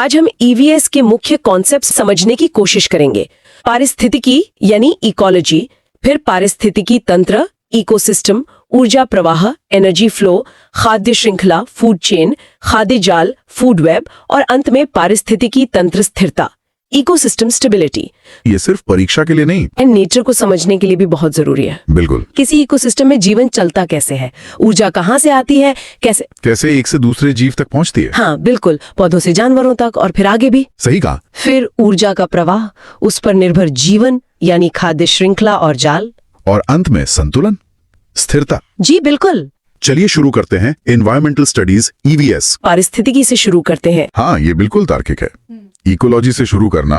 आज हम ईवीएस के मुख्य कॉन्सेप्ट समझने की कोशिश करेंगे। पारिस्थितिकी यानी इकोलॉजी, फिर पारिस्थितिकी तंत्र, इकोसिस्टम, ऊर्जा प्रवाह, एनर्जी फ्लो, खाद्य श्रृंखला, फूड चेन, खाद्य जाल, फूड वेब, और अंत में पारिस्थितिकी तंत्र स्थिरता, इकोसिस्टम स्टेबिलिटी। ये सिर्फ परीक्षा के लिए नहीं, एंड नेचर को समझने के लिए भी बहुत जरूरी है। बिल्कुल। किसी इकोसिस्टम में जीवन चलता कैसे है, ऊर्जा कहाँ से आती है, कैसे एक से दूसरे जीव तक पहुंचती है। हाँ बिल्कुल, पौधों से जानवरों तक और फिर आगे भी। सही कहा। फिर ऊर्जा का प्रवाह, उस पर निर्भर जीवन यानी खाद्य श्रृंखला और जाल, और अंत में संतुलन, स्थिरता। जी बिल्कुल। चलिए शुरू करते हैं एनवायरमेंटल स्टडीज ईवीएस। पारिस्थितिकी से शुरू करते हैं। हाँ, ये बिल्कुल तार्किक है इकोलॉजी से शुरू करना,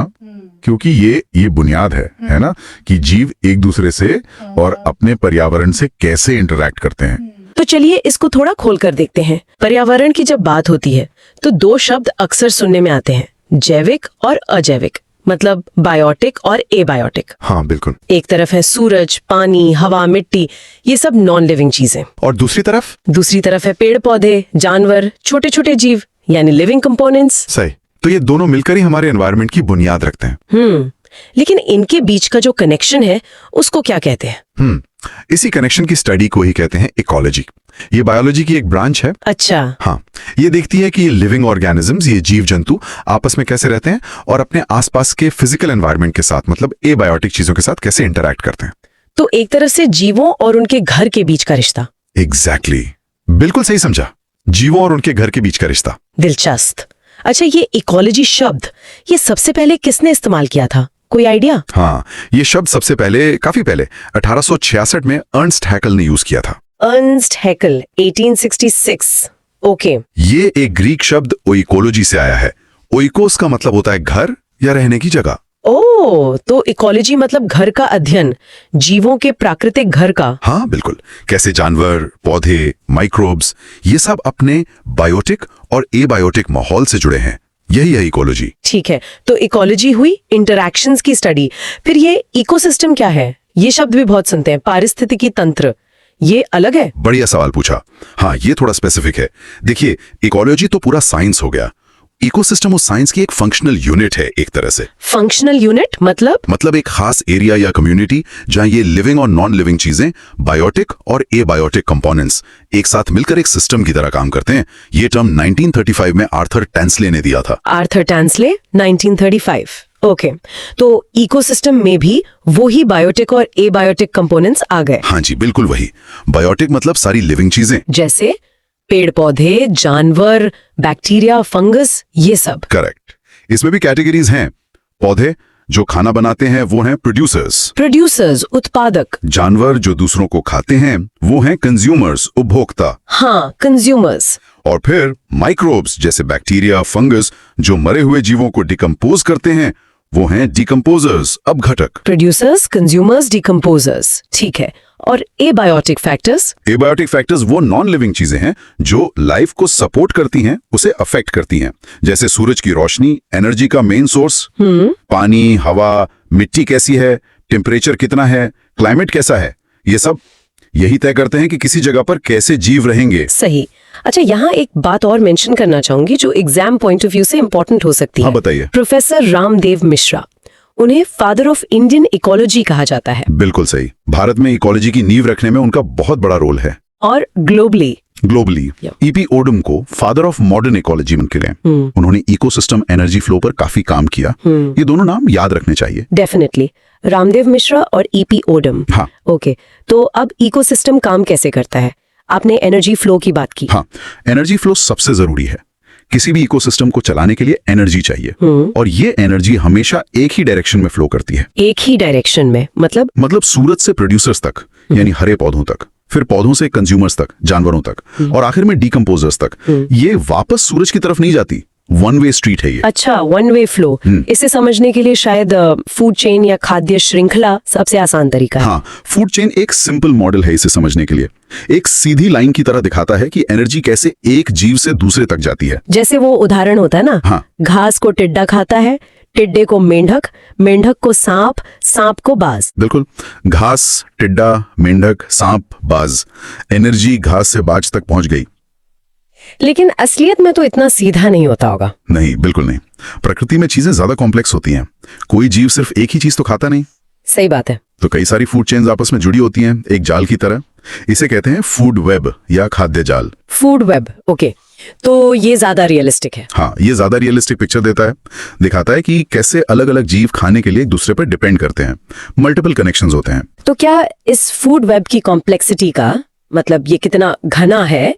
क्योंकि ये बुनियाद है ना, कि जीव एक दूसरे से और अपने पर्यावरण से कैसे इंटरैक्ट करते हैं। तो चलिए इसको थोड़ा खोलकर देखते हैं। पर्यावरण की जब बात होती है तो दो शब्द अक्सर सुनने में आते हैं, जैविक और अजैविक, मतलब बायोटिक और एबायोटिक। हाँ बिल्कुल। एक तरफ है सूरज, पानी, हवा, मिट्टी, ये सब नॉन लिविंग चीजें, और दूसरी तरफ है पेड़ पौधे, जानवर, छोटे छोटे जीव यानी लिविंग कंपोनेंट्स। सही। तो ये दोनों मिलकर ही हमारे एनवायरनमेंट की बुनियाद रखते हैं। लेकिन इनके बीच का जो कनेक्शन है उसको क्या कहते हैं? इसी कनेक्शन की स्टडी को ही कहते हैं इकोलॉजी। ये बायोलॉजी की एक ब्रांच है। अच्छा। हाँ, ये देखती है कि लिविंग ऑर्गेनिजम्स, ये जीव जंतु आपस में कैसे रहते हैं और अपने आसपास के फिजिकल एनवायरनमेंट के साथ, मतलब एबायोटिक चीजों के साथ कैसे इंटरैक्ट करते हैं। तो एक तरह से जीवों और उनके घर के बीच का रिश्ता। एग्जैक्टली, बिल्कुल सही समझा, जीवों और उनके घर के बीच का रिश्ता। दिलचस्प। अच्छा, ये इकोलॉजी शब्द ये सबसे पहले किसने इस्तेमाल किया था, कोई आइडिया? हाँ, ये शब्द सबसे पहले, काफी पहले 1866 में अर्नस्ट हैकल ने यूज किया था। अर्नस्ट हैकल 1866। ओके। ये एक ग्रीक शब्द ओइकोलॉजी से आया है। ओइकोस का मतलब होता है घर या रहने की जगह। ओह, तो इकोलॉजी मतलब घर का अध्ययन, जीवों के प्राकृतिक घर का। हाँ बिल्कुल, कैसे जानवर, पौधे, माइक्रोब्स, ये सब अपने बायोटिक और एबायोटिक माहौल से जुड़े हैं। यही है इकोलॉजी। ठीक है, तो इकोलॉजी हुई इंटरैक्शंस की स्टडी। फिर ये इकोसिस्टम क्या है? ये शब्द भी बहुत सुनते हैं, पारिस्थितिकी तंत्र, ये अलग है? बढ़िया सवाल पूछा। हाँ, ये थोड़ा स्पेसिफिक है। देखिए, इकोलॉजी तो पूरा साइंस हो गया, इकोसिस्टम उस साइंस की एक फंक्शनल यूनिट है। एक तरह से फंक्शनल यूनिट मतलब एक खास एरिया या कम्युनिटी जहां ये लिविंग और नॉन लिविंग चीजें, बायोटिक और एबायोटिक कंपोनेंट्स, एक साथ मिलकर एक सिस्टम की तरह काम करते हैं। ये टर्म 1935 में आर्थर टैंसले ने दिया था। आर्थर टैंसले 1935। ओके, तो इकोसिस्टम में भी वही बायोटिक और एबायोटिक कंपोनेंट्स आ गए। हाँ जी, बिल्कुल वही। बायोटिक मतलब सारी लिविंग चीजें, जैसे पेड़ पौधे, जानवर, बैक्टीरिया, फंगस, ये सब। करेक्ट। इसमें भी कैटेगरीज हैं। पौधे जो खाना बनाते हैं वो हैं प्रोड्यूसर्स, उत्पादक। जानवर जो दूसरों को खाते हैं वो हैं कंज्यूमर्स, उपभोक्ता। हाँ, कंज्यूमर्स। और फिर माइक्रोब्स जैसे बैक्टीरिया, फंगस जो मरे हुए जीवों को डिकम्पोज करते हैं वो हैं डिकम्पोजर्स, अपघटक। प्रोड्यूसर्स, कंज्यूमर्स, डिकम्पोजर्स, ठीक है। और एबायोटिक फैक्टर्स वो नॉन लिविंग चीजें हैं जो लाइफ को सपोर्ट करती हैं, उसे अफेक्ट करती हैं, जैसे सूरज की रोशनी, एनर्जी का मेन सोर्स, पानी, हवा, मिट्टी कैसी है, टेम्परेचर कितना है, क्लाइमेट कैसा है, ये सब यही तय करते हैं कि किसी जगह पर कैसे जीव रहेंगे। सही। अच्छा, यहाँ एक बात और मेंशन करना चाहूंगी जो एग्जाम पॉइंट ऑफ व्यू से इंपॉर्टेंट हो सकती है। हाँ बताइए। प्रोफेसर रामदेव मिश्रा, उन्हें फादर ऑफ इंडियन इकोलॉजी कहा जाता है। बिल्कुल सही। भारत में इकोलॉजी की नींव रखने में उनका बहुत बड़ा रोल है। और ग्लोबली ईपी ओडम को फादर ऑफ मॉडर्न इकोलॉजी मानते हैं। उन्होंने इकोसिस्टम, एनर्जी फ्लो पर काफी काम किया। ये दोनों नाम याद रखने चाहिए। डेफिनेटली, रामदेव मिश्रा और ईपी ओडम। हाँ। ओके, तो अब इकोसिस्टम काम कैसे करता है? आपने एनर्जी फ्लो की बात की। हाँ, एनर्जी फ्लो सबसे जरूरी है। किसी भी इकोसिस्टम को चलाने के लिए एनर्जी चाहिए, और ये एनर्जी हमेशा एक ही डायरेक्शन में फ्लो करती है। एक ही डायरेक्शन में मतलब सूरज से प्रोड्यूसर्स तक, यानी हरे पौधों तक, फिर पौधों से कंज्यूमर्स तक, जानवरों तक, और आखिर में डिकम्पोजर्स तक। ये वापस सूरज की तरफ नहीं जाती, वन वे स्ट्रीट है ये। अच्छा, वन वे फ्लो। इसे समझने के लिए शायद फूड चेन या खाद्य श्रृंखला सबसे आसान तरीका है। हाँ, फूड चेन एक सिंपल मॉडल है इसे समझने के लिए। एक सीधी लाइन की तरह दिखाता है कि एनर्जी कैसे एक जीव से दूसरे तक जाती है। जैसे वो उदाहरण होता है ना। हाँ। घास को टिड्डा खाता है, टिड्डे को मेंढक, मेंढक को सांप, सांप को बाज। बिल्कुल, घास, टिड्डा, मेंढक, सांप, बाज। एनर्जी घास से बाज तक पहुंच गई। लेकिन असलियत में तो इतना सीधा नहीं होता होगा। नहीं, बिल्कुल नहीं। प्रकृति में चीजें ज्यादा कॉम्प्लेक्स होती हैं। कोई जीव सिर्फ एक ही चीज तो खाता नहीं। सही बात है। तो कई सारी फूड चेन्स आपस में जुड़ी होती हैं एक जाल की तरह। इसे कहते हैं फूड वेब या खाद्य जाल। Food web, okay. तो ये ज्यादा रियलिस्टिक है। हाँ, ये ज्यादा रियलिस्टिक पिक्चर देता है। दिखाता है कि कैसे अलग अलग जीव खाने के लिए एक दूसरे पर डिपेंड करते हैं। मल्टीपल कनेक्शंस होते हैं। तो क्या इस फूड वेब की कॉम्प्लेक्सिटी का मतलब ये कितना घना है,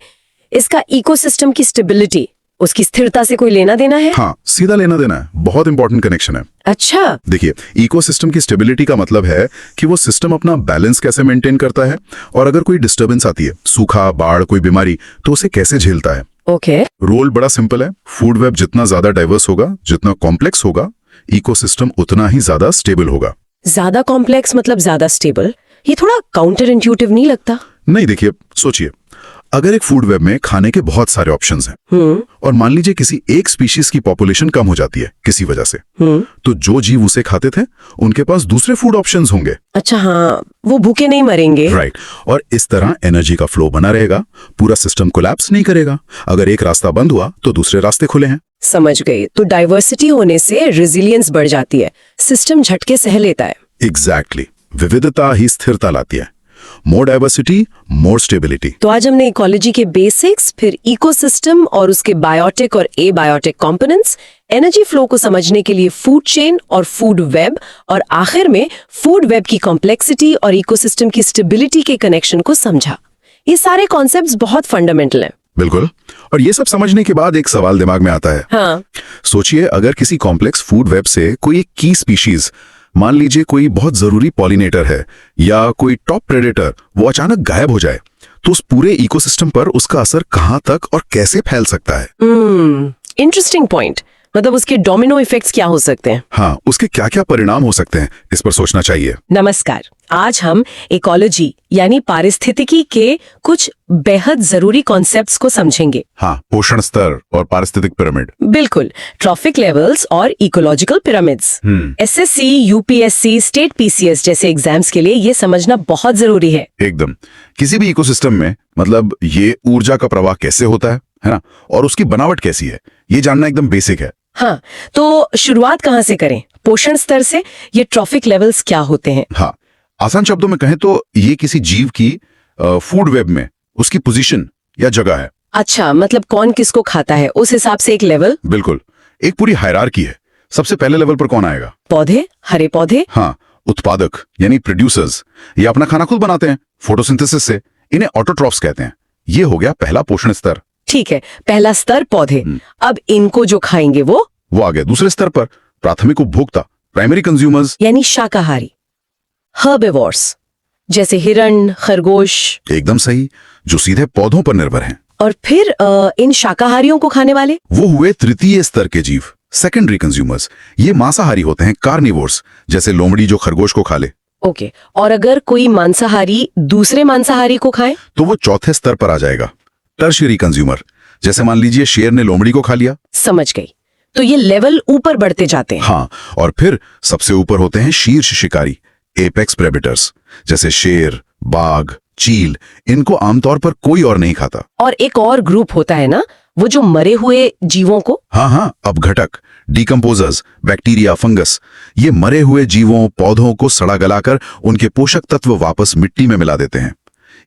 इसका इकोसिस्टम की स्टेबिलिटी, उसकी स्थिरता से कोई लेना देना है? हाँ, सीधा लेना देना है। बहुत इंपॉर्टेंट कनेक्शन है। अच्छा। देखिए, इकोसिस्टम की स्टेबिलिटी का मतलब है कि वो सिस्टम अपना बैलेंस कैसे मेंटेन करता है, और अगर कोई डिस्टर्बेंस आती है, सूखा, बाढ़, कोई बीमारी, तो उसे कैसे झेलता है। ओके। रोल बड़ा सिंपल है। फूड वेब जितना ज्यादा डाइवर्स होगा, जितना कॉम्प्लेक्स होगा, इकोसिस्टम उतना ही ज्यादा स्टेबल होगा। ज्यादा कॉम्प्लेक्स मतलब ज्यादा स्टेबल, ये थोड़ा काउंटर इंट्यूटिव नहीं लगता? नहीं, देखिए, सोचिए, अगर एक फूड वेब में खाने के बहुत सारे ऑप्शंस हैं और मान लीजिए किसी एक स्पीशीज की पॉपुलेशन कम हो जाती है किसी वजह से, तो जो जीव उसे खाते थे उनके पास दूसरे फूड ऑप्शंस होंगे। अच्छा, हाँ, वो भूखे नहीं मरेंगे। राइट। और इस तरह एनर्जी का फ्लो बना रहेगा, पूरा सिस्टम कोलैप्स नहीं करेगा। अगर एक रास्ता बंद हुआ तो दूसरे रास्ते खुले हैं। समझ गई। तो डाइवर्सिटी होने से रेजिलियंस बढ़ जाती है, सिस्टम झटके सह लेता है। एग्जैक्टली। विविधता ही स्थिरता लाती है। मोर डाइवर्सिटी, मोर स्टेबिलिटी। तो आज हमने इकोलॉजी के बेसिक्स, फिर इकोसिस्टम और उसके बायोटिक और एबायोटिक कंपोनेंट्स, एनर्जी फ्लो को समझने के लिए फूड चेन और फूड वेब, और आखिर में फूड वेब की कॉम्प्लेक्सिटी और इकोसिस्टम की स्टेबिलिटी के कनेक्शन को समझा। ये सारे कॉन्सेप्ट्स बहुत फंडामेंटल हैं। बिल्कुल। और ये सब समझने के बाद एक सवाल दिमाग में आता है। हाँ। सोचिए, अगर किसी कॉम्प्लेक्स फूड वेब से कोई एक की स्पीशीज, मान लीजिए कोई बहुत जरूरी पॉलिनेटर है या कोई टॉप प्रेडेटर, वो अचानक गायब हो जाए, तो उस पूरे इकोसिस्टम पर उसका असर कहां तक और कैसे फैल सकता है। Interesting point. मतलब उसके डोमिनो इफेक्ट्स क्या हो सकते हैं? हाँ, उसके क्या क्या परिणाम हो सकते हैं, इस पर सोचना चाहिए। नमस्कार। आज हम इकोलॉजी यानी पारिस्थितिकी के कुछ बेहद जरूरी कॉन्सेप्ट्स को समझेंगे। हाँ, पोषण स्तर और पारिस्थितिक पिरामिड। बिल्कुल। ट्रॉफिक लेवल्स और ecological pyramids. SSC, UPSC, state PCS जैसे एग्जाम्स के लिए ये समझना बहुत जरूरी है। एकदम। किसी भी इकोसिस्टम में मतलब ये ऊर्जा का प्रवाह कैसे होता है ना, और उसकी बनावट कैसी है, ये जानना एकदम बेसिक है। हाँ, तो शुरुआत कहाँ से करें? पोषण स्तर से। ये ट्रॉफिक लेवल्स क्या होते हैं? हाँ, आसान शब्दों में कहें तो ये किसी जीव की फूड वेब में उसकी पोजीशन या जगह है। अच्छा, मतलब कौन किसको खाता है उस हिसाब से एक लेवल। बिल्कुल, एक पूरी हायरार्की है। सबसे पहले लेवल पर कौन आएगा? पौधे, हरे पौधे। हाँ, उत्पादक यानी प्रोड्यूसर्स, ये अपना खाना खुद बनाते हैं फोटोसिंथेसिस से। इन्हें ऑटोट्रॉफ्स कहते हैं। ये हो गया पहला पोषण स्तर। ठीक है, पहला स्तर पौधे। अब इनको जो खाएंगे वो आ गया दूसरे स्तर पर, प्राथमिक उपभोक्ता, प्राइमरी कंज्यूमर्स यानी शाकाहारी, हर्बिवोर्स, जैसे हिरण, खरगोश। एकदम सही, जो सीधे पौधों पर निर्भर हैं। और फिर इन शाकाहारियों को खाने वाले वो हुए तृतीय स्तर के जीव, सेकेंडरी कंज्यूमर्स। ये मांसाहारी होते हैं, कार्निवोर्स, जैसे लोमड़ी जो खरगोश को खा ले। ओके। और अगर कोई मांसाहारी दूसरे मांसाहारी को खाए तो वो चौथे स्तर पर आ जाएगा, टर्शियरी कंज्यूमर, जैसे मान लीजिए शेर ने लोमड़ी को खा लिया। समझ गई। तो ये लेवल ऊपर बढ़ते जाते हैं। हाँ, और फिर सबसे ऊपर होते हैं शीर्ष शिकारी, एपेक्स प्रेडेटर्स, जैसे शेर, बाघ, चील। इनको आमतौर पर कोई और नहीं खाता। और एक और ग्रुप होता है ना, वो जो मरे हुए जीवों को। हाँ, अपघटक, डिकम्पोजर्स, बैक्टीरिया, फंगस। ये मरे हुए जीवों, पौधों को सड़ा गलाकर उनके पोषक तत्व वापस मिट्टी में मिला देते हैं।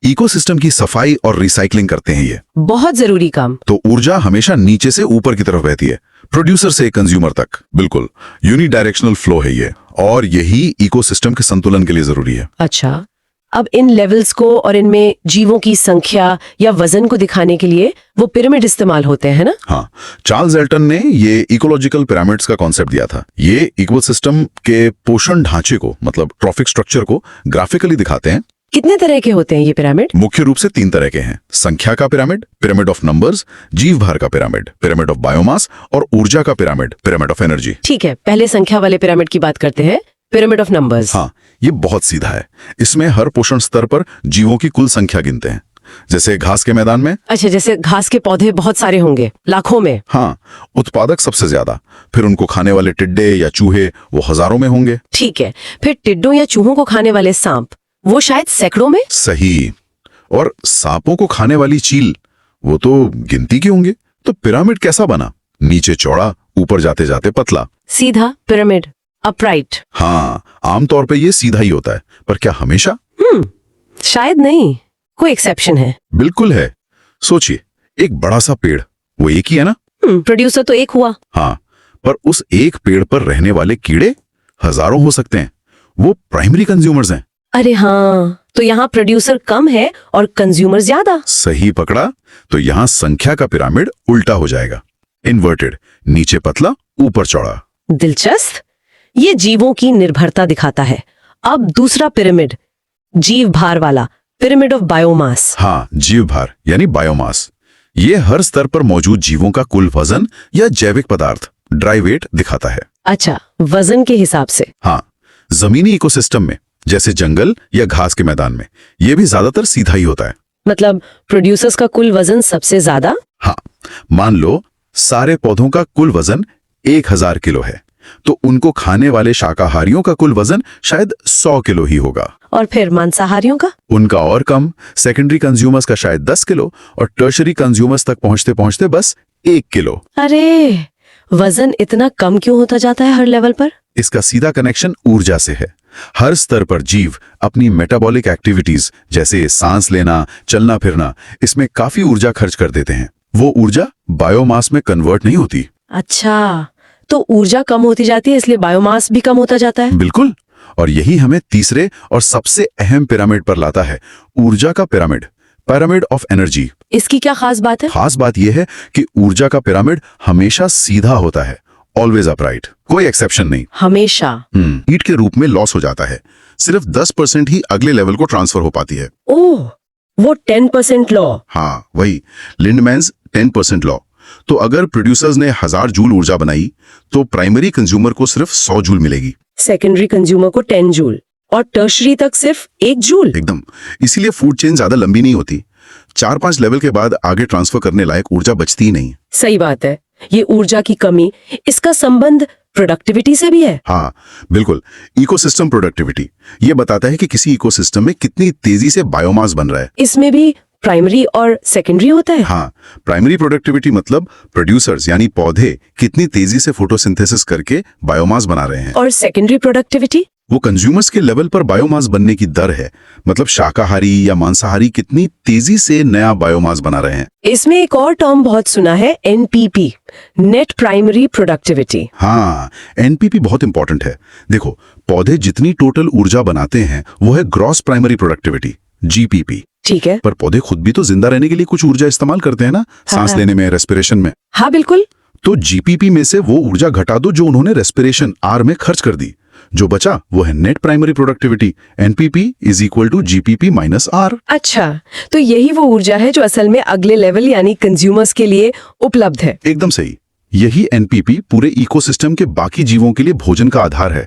इकोसिस्टम की सफाई और रिसाइकलिंग करते हैं ये। बहुत जरूरी काम। तो ऊर्जा हमेशा नीचे से ऊपर की तरफ बहती है, प्रोड्यूसर से कंज्यूमर तक। बिल्कुल यूनिडायरेक्शनल फ्लो है ये, और यही इकोसिस्टम के संतुलन के लिए जरूरी है। अच्छा, अब इन लेवल्स को और इनमें जीवों की संख्या या वजन को दिखाने के लिए वो पिरामिड इस्तेमाल होते हैं ना? हाँ, चार्ल्स एल्टन ने ये इकोलॉजिकल पिरामिड्स का कॉन्सेप्ट दिया था। ये इकोसिस्टम के पोषण ढांचे को, मतलब ट्रॉफिक स्ट्रक्चर को ग्राफिकली दिखाते हैं। कितने तरह के होते हैं ये पिरामिड? मुख्य रूप से 3 तरह के हैं। संख्या का पिरामिड, पिरामिड ऑफ नंबर्स, जीव भार का पिरामिड, पिरामिड ऑफ बायोमास, और ऊर्जा का पिरामिड, पिरामिड ऑफ एनर्जी। ठीक है, पहले संख्या वाले पिरामिड की बात करते हैं, पिरामिड ऑफ नंबर्स। हाँ, ये बहुत सीधा है। इसमें हर पोषण स्तर पर जीवों की कुल संख्या गिनते हैं। जैसे घास के मैदान में। अच्छा, जैसे घास के पौधे बहुत सारे होंगे, लाखों में। हाँ, उत्पादक सबसे ज्यादा, फिर उनको खाने वाले टिड्डे या चूहे वो हजारों में होंगे। ठीक है, फिर टिड्डों या चूहों को खाने वाले सांप वो शायद सैकड़ों में। सही। और सांपों को खाने वाली चील वो तो गिनती के होंगे। तो पिरामिड कैसा बना? नीचे चौड़ा, ऊपर जाते जाते पतला। सीधा पिरामिड, अपराइट। हाँ, आमतौर पे ये सीधा ही होता है, पर क्या हमेशा? शायद नहीं, कोई एक्सेप्शन है। बिल्कुल है। सोचिए, एक बड़ा सा पेड़, वो एक ही है ना? प्रोड्यूसर तो एक हुआ। हाँ, पर उस एक पेड़ पर रहने वाले कीड़े हजारों हो सकते हैं। वो प्राइमरी कंज्यूमर्स हैं। अरे हाँ, तो यहाँ प्रोड्यूसर कम है और कंज्यूमर ज्यादा। सही पकड़ा। तो यहाँ संख्या का पिरामिड उल्टा हो जाएगा, इन्वर्टेड, नीचे पतला ऊपर चौड़ा। दिलचस्प। ये जीवों की निर्भरता दिखाता है। अब दूसरा पिरामिड, जीव भार वाला, पिरामिड ऑफ बायोमास। हाँ, जीव भार यानी बायोमास। ये हर स्तर पर मौजूद जीवों का कुल वजन या जैविक पदार्थ, ड्राई वेट दिखाता है। अच्छा, वजन के हिसाब से। हाँ, जमीनी इकोसिस्टम में जैसे जंगल या घास के मैदान में ये भी ज्यादातर सीधा ही होता है। मतलब प्रोड्यूसर्स का कुल वजन सबसे ज्यादा। हाँ, मान लो सारे पौधों का कुल वजन 1000 किलो है, तो उनको खाने वाले शाकाहारियों का कुल वजन शायद 100 किलो ही होगा। और फिर मांसाहारियों का? उनका और कम, सेकेंडरी कंज्यूमर्स का शायद 10 किलो और टर्शरी कंज्यूमर्स तक पहुंचते पहुंचते बस 1 किलो। अरे, वजन इतना कम क्यों होता जाता है हर लेवल पर? इसका सीधा कनेक्शन ऊर्जा से है। हर स्तर पर जीव अपनी मेटाबॉलिक एक्टिविटीज जैसे सांस लेना, चलना फिरना, इसमें काफी ऊर्जा खर्च कर देते हैं। वो ऊर्जा बायोमास में कन्वर्ट नहीं होती। अच्छा, तो ऊर्जा कम होती जाती है, इसलिए बायोमास भी कम होता जाता है। बिल्कुल, और यही हमें तीसरे और सबसे अहम पिरामिड पर लाता है, ऊर्जा का पिरामिड, पिरामिड ऑफ एनर्जी। इसकी क्या खास बात है? खास बात यह है कि ऊर्जा का पिरामिड हमेशा सीधा होता है, ऑलवेज अपराइट, कोई एक्सेप्शन नहीं। हमेशा। हीट के रूप में लॉस हो जाता है, सिर्फ 10% ही अगले लेवल को ट्रांसफर हो पाती है। ओह, वो 10% लॉ। हाँ, वही लिंडमैन्स 10% लॉ। तो अगर प्रोड्यूसर्स ने 1000 जूल ऊर्जा बनाई, तो प्राइमरी कंज्यूमर को सिर्फ 100 जूल मिलेगी, सेकेंडरी कंज्यूमर को 10 जूल और टर्शरी तक सिर्फ 1 जूल। एकदम। इसीलिए फूड चेन ज्यादा लंबी नहीं होती। 4-5 लेवल के बाद आगे ट्रांसफर करने लायक ऊर्जा बचती ही नहीं। सही बात है। ये ऊर्जा की कमी, इसका संबंध प्रोडक्टिविटी से भी है। हाँ, बिल्कुल। इकोसिस्टम प्रोडक्टिविटी ये बताता है कि किसी इकोसिस्टम में कितनी तेजी से बायोमास बन रहा है। इसमें भी प्राइमरी और सेकेंडरी होता है। हाँ, प्राइमरी प्रोडक्टिविटी मतलब प्रोड्यूसर्स यानी पौधे कितनी तेजी से फोटोसिंथेसिस करके बायोमास बना रहे हैं। और सेकेंडरी प्रोडक्टिविटी वो कंज्यूमर्स के लेवल पर बायोमास बनने की दर है, मतलब शाकाहारी या मांसाहारी कितनी तेजी से नया बायोमास बना रहे हैं। इसमें एक और टर्म बहुत सुना है, एनपीपी, नेट प्राइमरी प्रोडक्टिविटी। हाँ, एनपीपी बहुत इंपॉर्टेंट है। देखो, पौधे जितनी टोटल ऊर्जा बनाते हैं वो है ग्रॉस प्राइमरी प्रोडक्टिविटी, जीपीपी। ठीक है, पर पौधे खुद भी तो जिंदा रहने के लिए कुछ ऊर्जा इस्तेमाल करते हैं ना, सांस लेने में, रेस्पिरेशन में। हाँ बिल्कुल। तो जीपीपी में से वो ऊर्जा घटा दो जो उन्होंने रेस्पिरेशन आर में खर्च कर दी। जो बचा वो है net primary productivity, NPP is equal to GPP minus R. अच्छा, तो यही वो ऊर्जा है जो असल में अगले लेवल यानी कंज्यूमर्स के लिए उपलब्ध है। एकदम सही। यही एनपीपी पूरे इकोसिस्टम के बाकी जीवों के लिए भोजन का आधार है।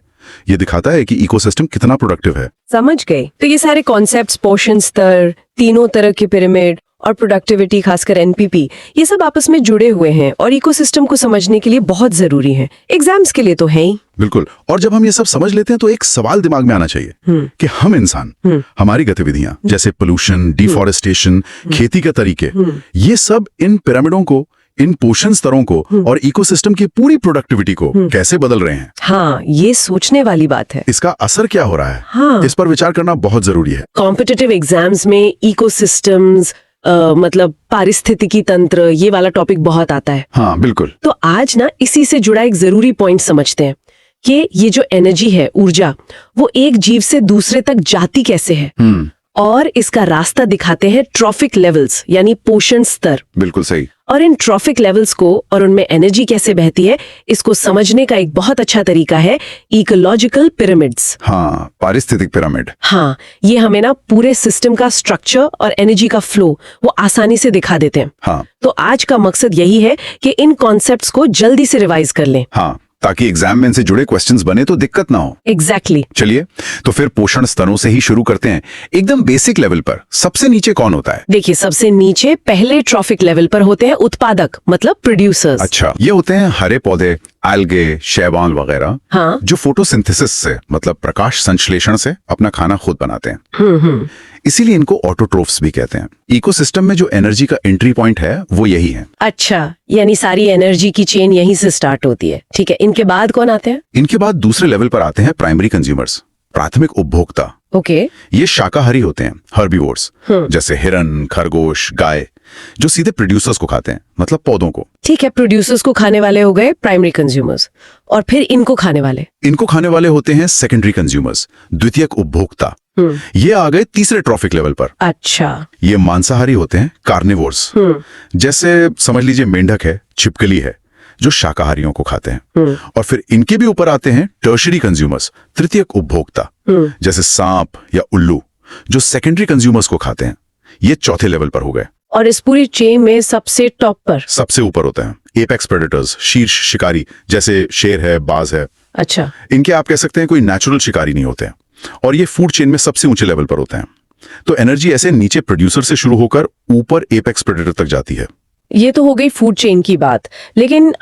ये दिखाता है कि इकोसिस्टम कितना प्रोडक्टिव है। समझ गए। तो ये सारे कॉन्सेप्ट्स, पोषण स्तर, तीनों तरह के पिरामिड और प्रोडक्टिविटी, खासकर एनपीपी, ये सब आपस में जुड़े हुए हैं और इकोसिस्टम को समझने के लिए बहुत जरूरी हैं। एग्जाम्स के लिए तो है ही। बिल्कुल। और जब हम ये सब समझ लेते हैं तो एक सवाल दिमाग में आना चाहिए कि हम इंसान, हमारी गतिविधियां जैसे पोल्यूशन, डिफॉरेस्टेशन, खेती के तरीके, ये सब इन पिरामिडों को, इन पोषण स्तरों को और इकोसिस्टम की पूरी प्रोडक्टिविटी को कैसे बदल रहे हैं। हाँ, ये सोचने वाली बात है। इसका असर क्या हो रहा है, हाँ। इस पर विचार करना बहुत जरूरी है। कॉम्पिटिटिव एग्जाम्स में इकोसिस्टम्स, मतलब पारिस्थितिकी तंत्र, ये वाला टॉपिक बहुत आता है। हाँ बिल्कुल। तो आज ना इसी से जुड़ा एक जरूरी पॉइंट समझते हैं कि ये जो एनर्जी है, ऊर्जा, वो एक जीव से दूसरे तक जाती कैसे है, और इसका रास्ता दिखाते हैं ट्रॉफिक लेवल्स यानी पोषण स्तर। बिल्कुल सही। और इन ट्रॉफिक लेवल्स को और उनमें एनर्जी कैसे बहती है, इसको समझने का एक बहुत अच्छा तरीका है इकोलॉजिकल पिरामिड्स। हाँ, पारिस्थितिक पिरामिड। हाँ, ये हमें ना पूरे सिस्टम का स्ट्रक्चर और एनर्जी का फ्लो वो आसानी से दिखा देते हैं। हाँ। तो आज का मकसद यही है कि इन कॉन्सेप्ट्स को जल्दी से रिवाइज कर लें। हाँ, ताकि एग्जाम में इनसे जुड़े क्वेश्चंस बने तो दिक्कत ना हो। एग्जैक्टली। चलिए, तो फिर पोषण स्तरों से ही शुरू करते हैं। एकदम बेसिक लेवल पर सबसे नीचे कौन होता है? देखिए, सबसे नीचे पहले ट्रॉफिक लेवल पर होते हैं उत्पादक, मतलब प्रोड्यूसर्स। अच्छा, ये होते हैं हरे पौधे, algae, शैवाल वगैरह, हाँ। जो फोटोसिंथेसिस से मतलब प्रकाश संश्लेषण से अपना खाना खुद बनाते हैं। इसीलिए इनको ऑटोट्रोफ्स भी कहते हैं। इकोसिस्टम में जो एनर्जी का एंट्री पॉइंट है वो यही है। अच्छा, यानी सारी एनर्जी की चेन यहीं से स्टार्ट होती है। ठीक है, इनके बाद कौन आते हैं? इनके बाद दूसरे लेवल पर आते हैं प्राइमरी कंज्यूमर्स, प्राथमिक उपभोक्ता। ओके। ये शाकाहारी होते हैं, हर्बीवोर्स, जैसे हिरन, खरगोश, गाय, जो सीधे प्रोड्यूसर्स को खाते हैं, मतलब पौधों को। ठीक है, प्रोड्यूसर्स को खाने वाले हो गए प्राइमरी कंज्यूमर्स, और फिर इनको खाने वाले होते हैं सेकेंडरी कंज्यूमर्स, द्वितीयक उपभोक्ता। ये आ गए तीसरे ट्रॉफिक लेवल पर। अच्छा। ये मांसाहारी होते हैं, कार्निवोर्स, जैसे समझ लीजिए मेंढक है, छिपकली है, जो शाकाहारियों को खाते हैं। और फिर इनके भी ऊपर आते हैं टर्शरी कंज्यूमर्स, तृतीयक उपभोक्ता, जैसे सांप या उल्लू, जो सेकेंडरी कंज्यूमर्स को खाते हैं। ये चौथे लेवल पर हो गए। और इस पूरी चेन में सबसे टॉप पर, सबसे ऊपर होते हैं एपेक्स प्रेडेटर्स, शीर्ष शिकारी, जैसे शेर है, बाज है। अच्छा। इनके आप कह सकते हैं कोई नेचुरल शिकारी नहीं होते हैं, और ये फूड चेन में सबसे ऊंचे लेवल पर होते हैं। तो एनर्जी ऐसे नीचे प्रोड्यूसर से शुरू होकर ऊपर एपेक्स प्रेडेटर तक जाती है। ये तो हो गई फूड चेन की बात, लेकिन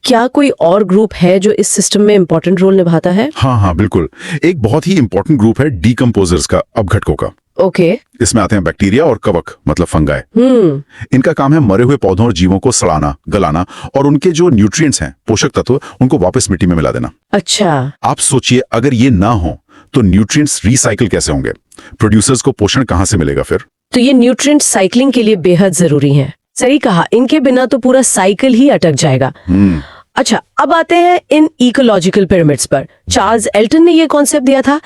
क्या कोई और ग्रुप है जो इस सिस्टम में इंपॉर्टेंट रोल निभाता है? हाँ, बिल्कुल। एक बहुत ही इंपॉर्टेंट ग्रुप है डीकंपोजर्स का, अपघटकों का। ओके। इसमें आते हैं बैक्टीरिया और कवक, मतलब फंगाई। इनका काम है मरे हुए पौधों और जीवों को सड़ाना, गलाना, और उनके जो न्यूट्रिएंट्स हैं, पोषक तत्व, उनको वापस मिट्टी में मिला देना। अच्छा। आप सोचिए, अगर ये ना हो तो न्यूट्रिएंट्स रिसाइकिल कैसे होंगे? प्रोड्यूसर्स को पोषण कहां से मिलेगा फिर? तो ये न्यूट्रिएंट साइक्लिंग के लिए बेहद जरूरी है। सही कहा, इनके बिना तो पूरा साइकिल ही अटक जाएगा। अच्छा, अब आते हैं इन इकोलॉजिकल पिरामिड्स पर। चार्ल्स एल्टन ने ये कॉन्सेप्ट दिया था।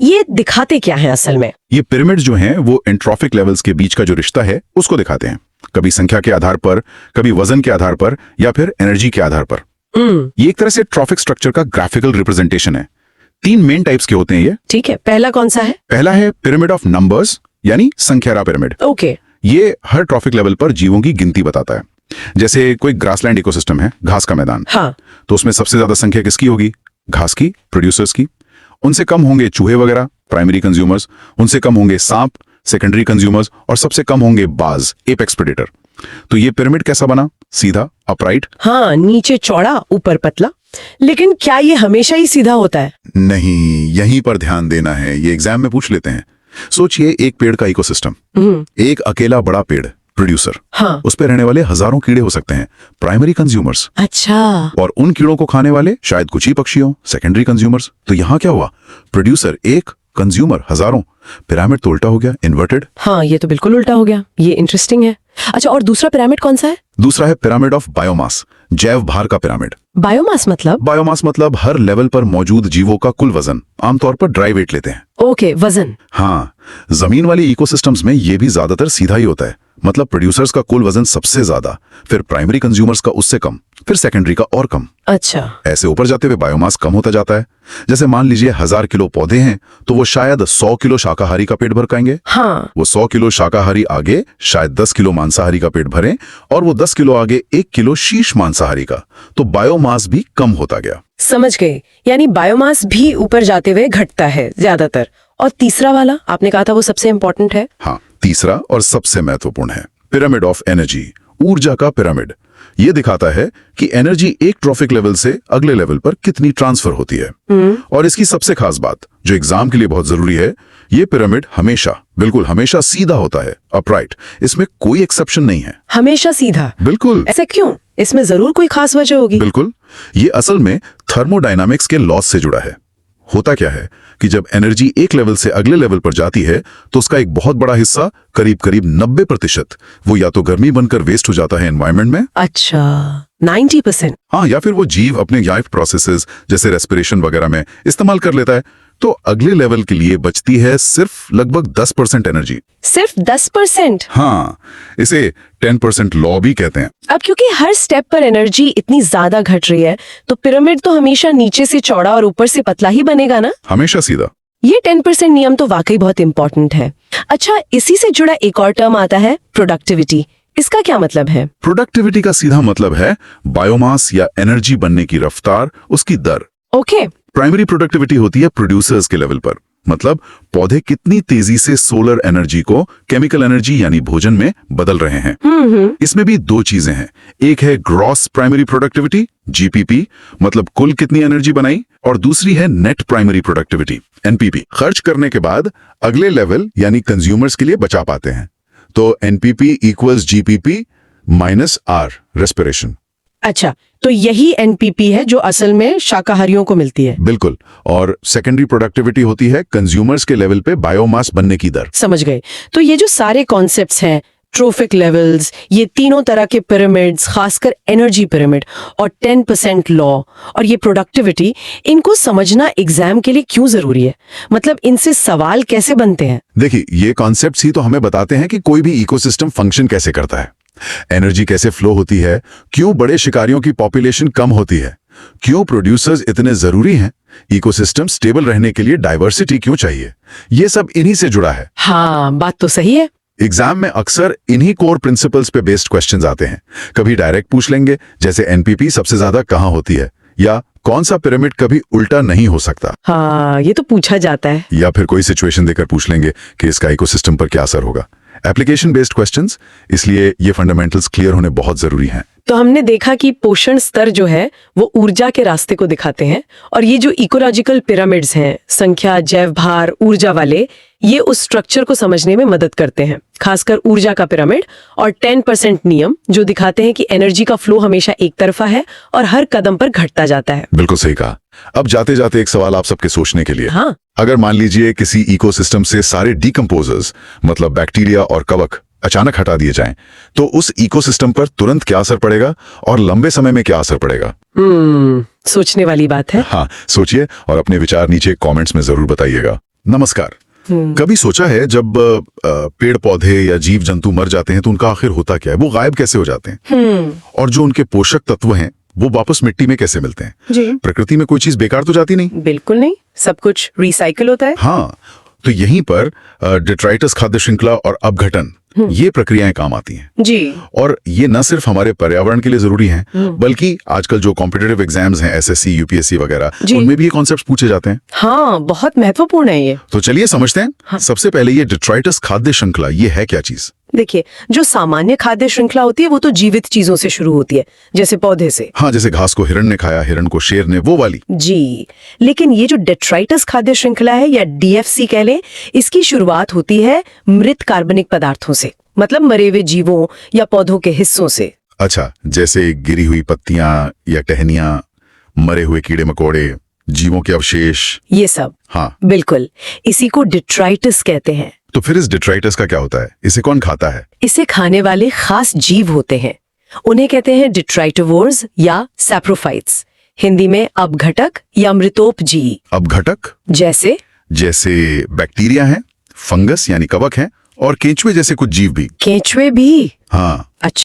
ये दिखाते क्या है असल में? ये पिरामिड्स जो हैं वो एंट्रोपिक लेवल्स के बीच का जो रिश्ता है उसको दिखाते हैं, कभी संख्या के आधार पर, कभी वजन के आधार पर, या फिर एनर्जी के आधार पर। ये एक तरह से ट्रॉफिक स्ट्रक्चर का ग्राफिकल रिप्रेजेंटेशन है। 3 मेन टाइप्स के होते हैं ये। ठीक है, पहला कौन सा है? पहला है पिरामिड ऑफ नंबर्स, यानी संख्यारा पिरामिड। ओके। ये हर ट्रॉफिक लेवल पर जीवों की गिनती बताता है। जैसे कोई ग्रासलैंड इकोसिस्टम है, घास का मैदान, हाँ। तो उसमें सबसे ज्यादा संख्या किसकी होगी? घास की, प्रोड्यूसर्स की। उनसे कम होंगे चूहे वगैरह, प्राइमरी कंज्यूमर्स। उनसे कम होंगे सांप, सेकेंडरी कंज्यूमर्स। और सबसे कम होंगे बाज, एपेक्स प्रेडेटर। तो ये पिरामिड कैसा बना? सीधा, अपराइट। हाँ, नीचे चौड़ा, ऊपर पतला। लेकिन क्या ये हमेशा ही सीधा होता है? नहीं, यहीं पर ध्यान देना है। ये एग्जाम में पूछ लेते हैं। सोचिए, एक पेड़ का इकोसिस्टम, एक अकेला बड़ा पेड़, प्रोड्यूसर, हाँ। उस पर रहने वाले हजारों कीड़े हो सकते हैं, प्राइमरी कंज्यूमर्स। अच्छा। और उन कीड़ों को खाने वाले शायद कुछ ही पक्षी हो, सेकेंडरी कंज्यूमर्स। तो यहाँ क्या हुआ? प्रोड्यूसर एक, कंज्यूमर हजारों। पिरामिड तो उल्टा हो गया, इन्वर्टेड। हाँ, ये तो बिल्कुल उल्टा हो गया। ये इंटरेस्टिंग है। अच्छा, और दूसरा पिरामिड कौन सा है? दूसरा है पिरामिड ऑफ बायोमास, जैव भार का पिरामिड। बायोमास मतलब? बायोमास मतलब हर लेवल पर मौजूद जीवों का कुल वजन। आमतौर पर ड्राई वेट लेते हैं। ओके, वजन। हाँ, जमीन वाले इकोसिस्टम्स में ये भी ज्यादातर सीधा ही होता है। मतलब प्रोड्यूसर्स का कुल वजन सबसे ज्यादा, फिर प्राइमरी कंज्यूमर्स का उससे कम, फिर सेकेंडरी का और कम। अच्छा। ऐसे ऊपर जाते हुए बायोमास कम होता जाता है। जैसे मान लीजिए 1000 किलो पौधे हैं, तो वो शायद 100 किलो शाकाहारी का पेट भर खाएंगे। हाँ। वो 100 किलो शाकाहारी आगे शायद 10 किलो मांसाहारी का पेट भरें, और वो 10 किलो आगे 1 किलो शीर्ष मांसाहारी का। तो बायोमास भी कम होता गया। समझ गए, यानी बायोमास भी ऊपर जाते हुए घटता है ज्यादातर। और तीसरा वाला आपने कहा था वो सबसे इंपॉर्टेंट है? हाँ, तीसरा और सबसे महत्वपूर्ण है पिरामिड ऑफ एनर्जी, ऊर्जा का पिरामिड। ये दिखाता है कि एनर्जी एक ट्रॉफिक लेवल से अगले लेवल पर कितनी ट्रांसफर होती है। और इसकी सबसे खास बात, जो एग्जाम के लिए बहुत जरूरी है, ये पिरामिड हमेशा, बिल्कुल हमेशा सीधा होता है, अपराइट। इसमें कोई एक्सेप्शन नहीं है। हमेशा सीधा? बिल्कुल। ऐसा क्यों? इसमें जरूर कोई खास वजह होगी। बिल्कुल, ये असल में थर्मोडायनामिक्स के लॉस से जुड़ा है। होता क्या है कि जब एनर्जी एक लेवल से अगले लेवल पर जाती है, तो उसका एक बहुत बड़ा हिस्सा, करीब 90%, वो या तो गर्मी बनकर वेस्ट हो जाता है एनवायरनमेंट में। अच्छा, 90%? हाँ, या फिर वो जीव अपने लाइफ प्रोसेसेस जैसे रेस्पिरेशन वगैरह में इस्तेमाल कर लेता है। तो अगले लेवल के लिए बचती है सिर्फ लगभग 10% एनर्जी। सिर्फ 10%? हाँ, इसे 10% लॉ भी कहते हैं। अब क्योंकि हर स्टेप पर एनर्जी इतनी ज्यादा घट रही है, तो पिरामिड तो हमेशा नीचे से चौड़ा और ऊपर से पतला ही बनेगा ना? हमेशा सीधा। ये 10% नियम तो वाकई बहुत इंपॉर्टेंट है। अच्छा, इसी से जुड़ा एक और टर्म आता है, प्रोडक्टिविटी। इसका क्या मतलब है? प्रोडक्टिविटी का सीधा मतलब है बायोमास या एनर्जी बनने की रफ्तार, उसकी दर। ओके। प्राइमरी प्रोडक्टिविटी होती है प्रोड्यूसर्स के लेवल पर, मतलब पौधे कितनी तेजी से सोलर एनर्जी को केमिकल एनर्जी यानी भोजन में बदल रहे हैं। इसमें भी दो चीजें हैं, एक है ग्रॉस प्राइमरी प्रोडक्टिविटी जीपीपी, मतलब कुल कितनी एनर्जी बनाई, और दूसरी है नेट प्राइमरी प्रोडक्टिविटी एनपीपी, खर्च करने के बाद अगले लेवल यानी कंज्यूमर्स के लिए बचा पाते हैं। तो NPP equals GPP minus R respiration. अच्छा, तो यही एनपीपी है जो असल में शाकाहारियों को मिलती है। बिल्कुल, और सेकेंडरी प्रोडक्टिविटी होती है कंज्यूमर्स के लेवल पे बायोमास बनने की दर। समझ गए। तो ये जो सारे कॉन्सेप्ट्स हैं, ट्रोफिक लेवल्स, ये तीनों तरह के पिरामिड्स, खासकर एनर्जी पिरामिड और 10% लॉ और ये प्रोडक्टिविटी, इनको समझना एग्जाम के लिए क्यों जरूरी है? मतलब इनसे सवाल कैसे बनते हैं? देखिए, ये कॉन्सेप्ट्स ही तो हमें बताते हैं कि कोई भी इकोसिस्टम फंक्शन कैसे करता है, एनर्जी कैसे फ्लो होती है, क्यों बड़े शिकारियों की पॉपुलेशन कम होती है, क्यों प्रोड्यूसर्स इतने जरूरी हैं, इकोसिस्टम स्टेबल रहने के लिए डाइवर्सिटी क्यों चाहिए, ये सब इन्हीं से जुड़ा है। हाँ, बात तो सही है। एग्जाम में अक्सर इन्हीं कोर प्रिंसिपल्स पे बेस्ड क्वेश्चंस आते हैं। कभी डायरेक्ट पूछ लेंगे, जैसे एनपीपी सबसे ज्यादा कहाँ होती है, या कौन सा पिरामिड कभी उल्टा नहीं हो सकता। हाँ, ये तो पूछा जाता है। या फिर कोई सिचुएशन देकर पूछ लेंगे कि इसका इकोसिस्टम पर क्या असर होगा। एप्लीकेशन बेस्ड क्वेश्चंस, इसलिए ये फंडामेंटल्स क्लियर होने बहुत जरूरी हैं। तो हमने देखा कि पोषण स्तर जो है वो ऊर्जा के रास्ते को दिखाते हैं, और ये जो इकोलॉजिकल पिरामिड्स हैं, संख्या, जैव भार, ऊर्जा वाले, ये उस स्ट्रक्चर को समझने में मदद करते हैं, खासकर ऊर्जा का पिरामिड और 10% नियम, जो दिखाते हैं कि एनर्जी का फ्लो हमेशा एक तरफा है और हर कदम पर घटता जाता है। बिल्कुल सही कहा। अब जाते जाते एक सवाल आप सबके सोचने के लिए। हाँ, अगर मान लीजिए किसी इकोसिस्टम से सारे डिकम्पोजर्स, मतलब बैक्टीरिया और कवक, अचानक हटा दिए जाएं, तो उस इकोसिस्टम पर तुरंत क्या असर पड़ेगा और लंबे समय में क्या असर पड़ेगा? सोचने वाली बात है। हाँ, सोचिए और अपने विचार नीचे कमेंट्स में जरूर बताइएगा। नमस्कार। कभी सोचा है जब पेड़ पौधे या जीव जंतु मर जाते हैं तो उनका आखिर होता क्या है, वो गायब कैसे हो जाते हैं, और जो उनके पोषक तत्व हैं वो वापस मिट्टी में कैसे मिलते हैं? जी। प्रकृति में कोई चीज बेकार तो जाती नहीं। बिल्कुल नहीं, सब कुछ रिसाइकिल होता है। हाँ, तो यहीं पर डिट्राइटस खाद्य श्रृंखला और अपघटन, ये प्रक्रियाएं काम आती हैं। जी। और ये न सिर्फ हमारे पर्यावरण के लिए जरूरी हैं, बल्कि आजकल जो कॉम्पिटिटिव एग्जाम्स हैं, एसएससी, यूपीएससी वगैरह, उनमें भी ये कॉन्सेप्ट्स पूछे जाते हैं। हाँ, बहुत महत्वपूर्ण है ये। तो चलिए समझते हैं। हाँ। सबसे पहले ये डिट्राइटस खाद्य श्रृंखला, ये है क्या चीज? देखिए, जो सामान्य खाद्य श्रृंखला होती है वो तो जीवित चीजों से शुरू होती है, जैसे पौधे से। हाँ, जैसे घास को हिरण ने खाया, हिरण को शेर ने, वो वाली। जी, लेकिन ये जो डेट्राइटस खाद्य श्रृंखला है, या डीएफसी कह लें, इसकी शुरुआत होती है मृत कार्बनिक पदार्थों से, मतलब मरे हुए जीवों या पौधों के हिस्सों से। अच्छा, जैसे गिरी हुई पत्तियां या टहनियां, मरे हुए कीड़े मकोड़े, जीवों के अवशेष, ये सब। हाँ, बिल्कुल, इसी को डिट्राइटस कहते हैं। तो फिर इस डिट्राइटस का क्या होता है? इसे कौन खाता है? इसे खाने वाले खास जीव होते हैं, उन्हें कहते हैं डिट्राइटोवोर्स या सैप्रोफाइट्स, हिंदी में अपघटक या मृतोपजीवी। अपघटक जैसे बैक्टीरिया हैं, फंगस यानी कवक हैं, और केंचुए जैसे कुछ जीव भी। केंचुए भी? हाँ,